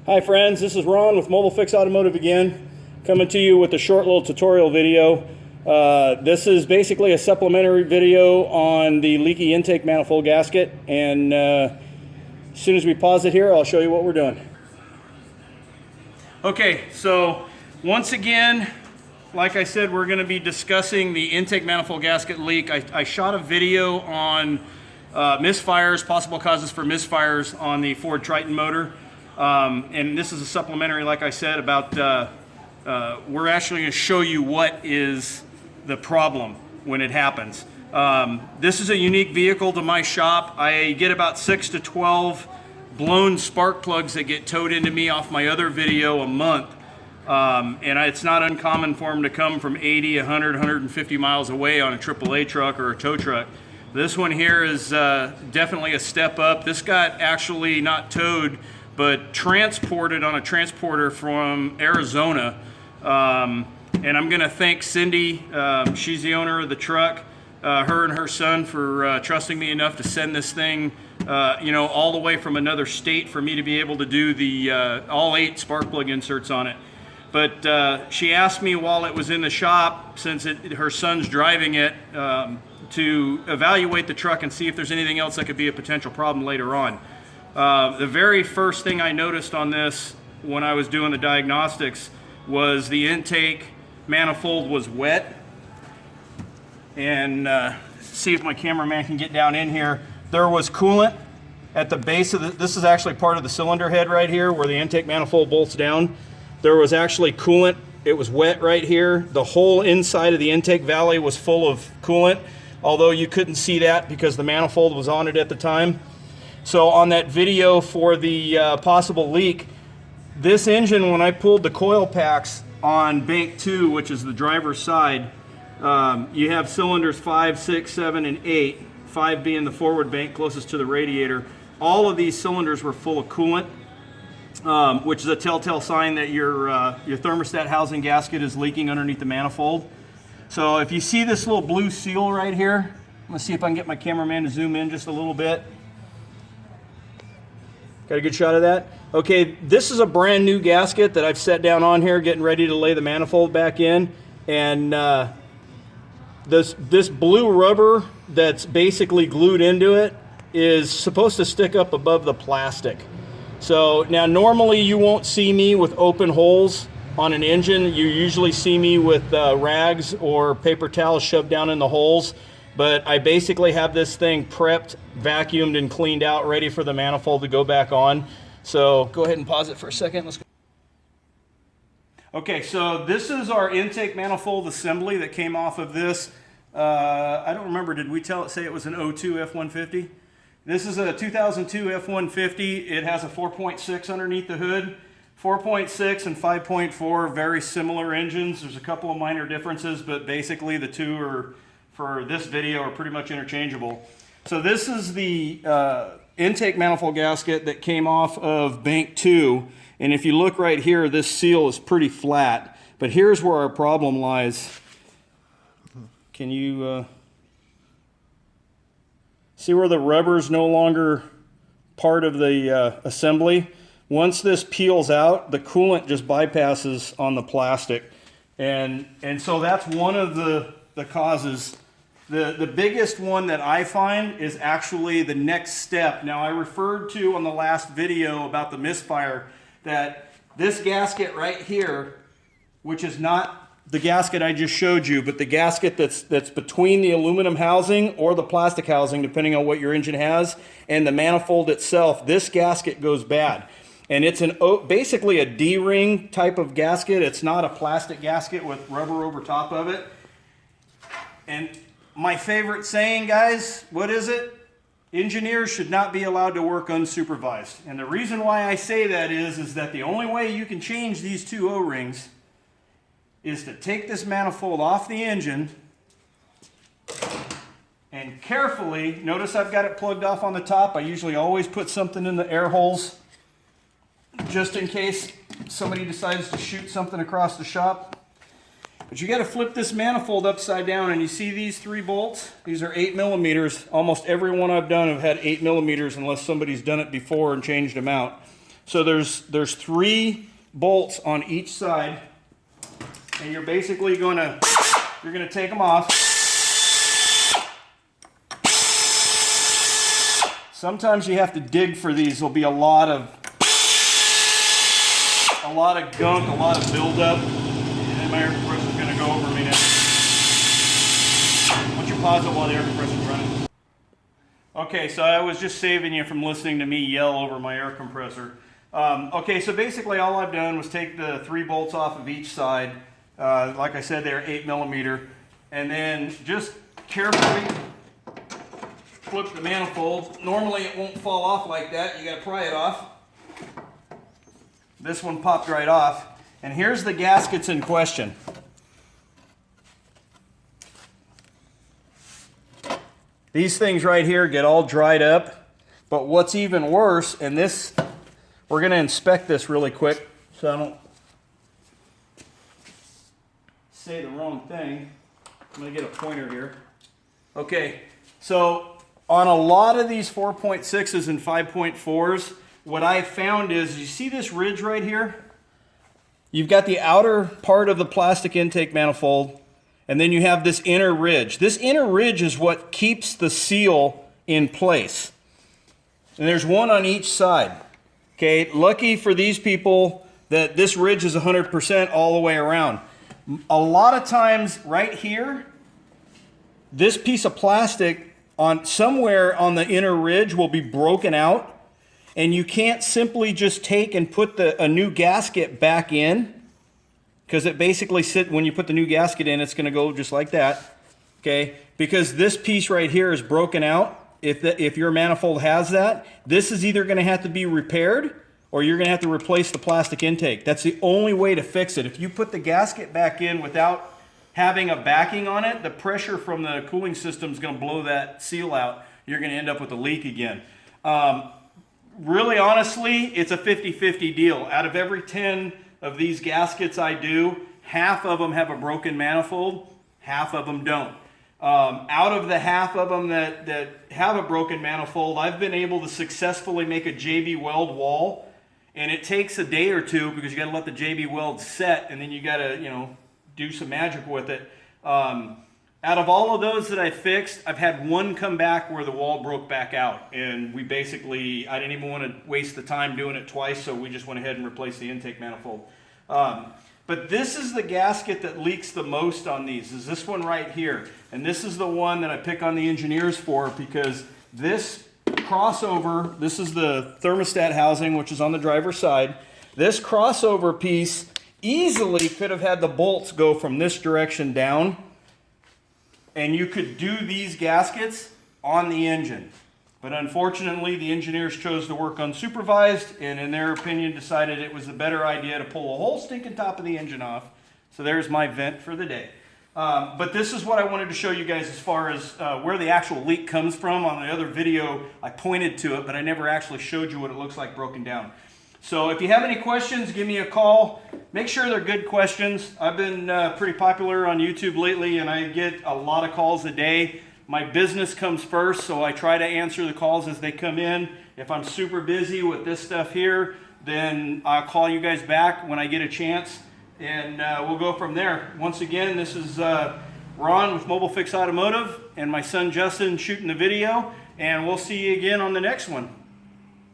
Hi friends, this is Ron with Mobile Fix Automotive again, coming to you with a short little tutorial video. This is basically a supplementary video on the leaky intake manifold gasket, and as soon as we pause it here, I'll show you what we're doing. Okay, so once again, like I said, we're going to be discussing the intake manifold gasket leak. I shot a video on misfires, possible causes for misfires on the Ford Triton motor. And this is a supplementary, like I said, about we're actually going to show you what is the problem when it happens. This is a unique vehicle to my shop. I get about 6 to 12 blown spark plugs that get towed into me off my other video a month. It's not uncommon for them to come from 80, 100, 150 miles away on a AAA truck or a tow truck. This one here is definitely a step up. This got actually not towed, but transported on a transporter from Arizona. And I'm gonna thank Cindy, she's the owner of the truck, her and her son for trusting me enough to send this thing all the way from another state for me to be able to do the all 8 spark plug inserts on it. But she asked me while it was in the shop, since her son's driving it, to evaluate the truck and see if there's anything else that could be a potential problem later on. The very first thing I noticed on this when I was doing the diagnostics was the intake manifold was wet. And see if my cameraman can get down in here. There was coolant at the base of this is actually part of the cylinder head right here where the intake manifold bolts down. There was actually coolant. It was wet right here. The whole inside of the intake valley was full of coolant, although you couldn't see that because the manifold was on it at the time. So on that video for the possible leak, this engine, when I pulled the coil packs on bank 2, which is the driver's side, you have cylinders 5, 6, 7, and 8, 5 being the forward bank closest to the radiator. All of these cylinders were full of coolant, which is a telltale sign that your thermostat housing gasket is leaking underneath the manifold. So if you see this little blue seal right here, I'm gonna see if I can get my cameraman to zoom in just a little bit. Got a good shot of that? Okay, this is a brand new gasket that I've set down on here, getting ready to lay the manifold back in. And this blue rubber that's basically glued into it is supposed to stick up above the plastic. So now normally you won't see me with open holes on an engine. You usually see me with rags or paper towels shoved down in the holes. But I basically have this thing prepped, vacuumed, and cleaned out, ready for the manifold to go back on. So go ahead and pause it for a second. Let's go. Okay, so this is our intake manifold assembly that came off of this. I don't remember, did we say it was an 02 F-150? This is a 2002 F-150. It has a 4.6 underneath the hood. 4.6 and 5.4, very similar engines. There's a couple of minor differences, but basically the two are, for this video, are pretty much interchangeable. So this is the intake manifold gasket that came off of bank 2. And if you look right here, this seal is pretty flat. But here's where our problem lies. Can you see where the rubber's no longer part of the assembly? Once this peels out, the coolant just bypasses on the plastic. And so that's one of the causes. The biggest one that I find is actually the next step. Now, I referred to on the last video about the misfire that this gasket right here, which is not the gasket I just showed you, but the gasket that's between the aluminum housing or the plastic housing, depending on what your engine has, and the manifold itself, this gasket goes bad. And it's basically a D-ring type of gasket. It's not a plastic gasket with rubber over top of it. And my favorite saying, guys, what is it? Engineers should not be allowed to work unsupervised. And the reason why I say that is that the only way you can change these 2 O-rings is to take this manifold off the engine and carefully, notice I've got it plugged off on the top. I usually always put something in the air holes just in case somebody decides to shoot something across the shop. But you got to flip this manifold upside down, and you see these 3 bolts? These are 8 millimeters. Almost every one I've done have had 8 millimeters unless somebody's done it before and changed them out. So there's 3 bolts on each side, and you're basically you're gonna take them off. Sometimes you have to dig for these. There'll be a lot of gunk, a lot of buildup, and my air compressor's gonna go over me now. Why don't you pause it while the air compressor's running? Okay, so I was just saving you from listening to me yell over my air compressor. Okay, so basically all I've done was take the 3 bolts off of each side. Like I said, they're 8mm, and then just carefully flip the manifold. Normally it won't fall off like that. You got to pry it off. This one popped right off. And here's the gaskets in question. These things right here get all dried up. But what's even worse, and this, we're going to inspect this really quick so I don't say the wrong thing. I'm going to get a pointer here. Okay, so on a lot of these 4.6s and 5.4s, what I found is, you see this ridge right here? You've got the outer part of the plastic intake manifold, and then you have this inner ridge. This inner ridge is what keeps the seal in place. And there's one on each side. Okay, lucky for these people that this ridge is 100% all the way around. A lot of times right here, this piece of plastic on somewhere on the inner ridge will be broken out, and you can't simply just take and put a new gasket back in, because it basically when you put the new gasket in, it's going to go just like that. Okay, because this piece right here is broken out. If your manifold has that, this is either going to have to be repaired, or you're going to have to replace the plastic intake. That's the only way to fix it. If you put the gasket back in without having a backing on it, the pressure from the cooling system is going to blow that seal out. You're going to end up with a leak again. Really, honestly, it's a 50-50 deal. Out of every 10 of these gaskets I do, half of them have a broken manifold, half of them don't. Out of the half of them that have a broken manifold, I've been able to successfully make a JB weld wall, and it takes a day or two because you got to let the JB weld set, and then you got to, do some magic with it. Out of all of those that I fixed, I've had one come back where the wall broke back out, and I didn't even want to waste the time doing it twice, so we just went ahead and replaced the intake manifold. But this is the gasket that leaks the most on these, is this one right here. And this is the one that I pick on the engineers for, because this crossover, this is the thermostat housing, which is on the driver's side. This crossover piece easily could have had the bolts go from this direction down, and you could do these gaskets on the engine. But unfortunately, the engineers chose to work unsupervised, and in their opinion decided it was a better idea to pull the whole stinking top of the engine off. So there's my vent for the day. But this is what I wanted to show you guys as far as where the actual leak comes from. On the other video, I pointed to it, but I never actually showed you what it looks like broken down. So if you have any questions, give me a call. Make sure they're good questions. I've been pretty popular on YouTube lately, and I get a lot of calls a day. My business comes first, so I try to answer the calls as they come in. If I'm super busy with this stuff here, then I'll call you guys back when I get a chance, and we'll go from there. Once again, this is Ron with Mobile Fix Automotive, and my son Justin shooting the video, and we'll see you again on the next one.